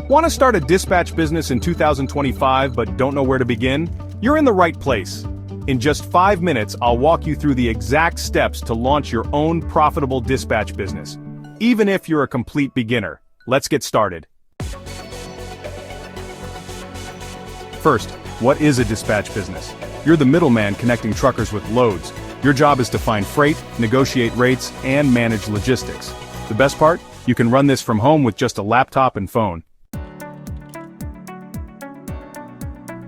Want to start a dispatch business in 2025 but don't know where to begin? You're in the right place. In just 5 minutes, I'll walk you through the exact steps to launch your own profitable dispatch business. Even if you're a complete beginner, let's get started. First, what is a dispatch business? You're the middleman connecting truckers with loads. Your job is to find freight, negotiate rates, and manage logistics. The best part? You can run this from home with just a laptop and phone.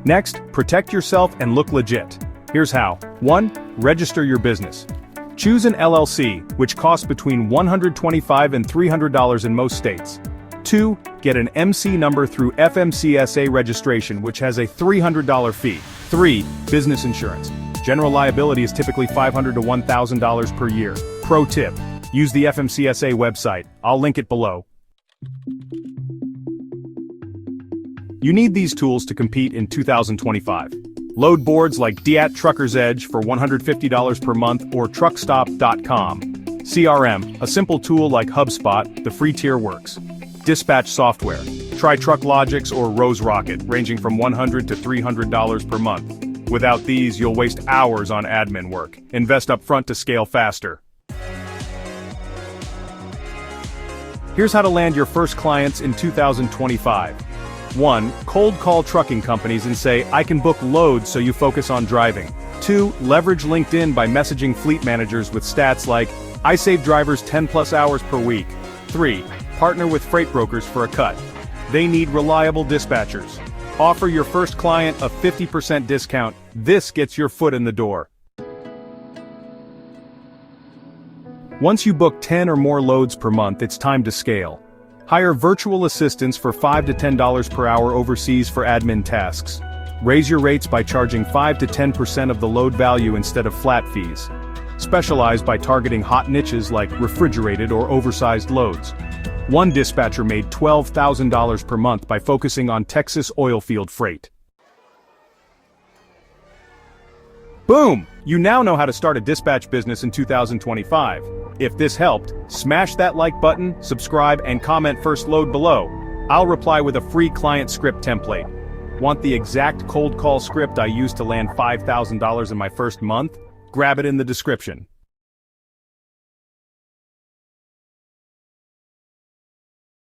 Next, protect yourself and look legit. Here's how. 1. Register your business. Choose an LLC, which costs between $125 and $300 in most states. 2. Get an MC number through FMCSA registration, which has a $300 fee. 3. Business insurance. General liability is typically $500 to $1,000 per year. Pro tip. Use the FMCSA website. I'll link it below. You need these tools to compete in 2025. Load boards like DAT Trucker's Edge for $150 per month or truckstop.com. CRM, a simple tool like HubSpot, the free tier works. Dispatch software. Try TruckLogix or Rose Rocket, ranging from $100 to $300 per month. Without these, you'll waste hours on admin work. Invest upfront to scale faster. Here's how to land your first clients in 2025. 1. Cold call trucking companies and say, "I can book loads," so you focus on driving. 2. Leverage LinkedIn by messaging fleet managers with stats like, "I save drivers 10+ hours per week." 3. Partner with freight brokers for a cut. They need reliable dispatchers. Offer your first client a 50% discount. This gets your foot in the door. Once you book 10 or more loads per month, it's time to scale. Hire virtual assistants for $5 to $10 per hour overseas for admin tasks. Raise your rates by charging 5 to 10% of the load value instead of flat fees. Specialize by targeting hot niches like refrigerated or oversized loads. One dispatcher made $12,000 per month by focusing on Texas oil field freight. Boom! You now know how to start a dispatch business in 2025. If this helped, smash that like button, subscribe, and comment first load below. I'll reply with a free client script template. Want the exact cold call script I used to land $5,000 in my first month? Grab it in the description.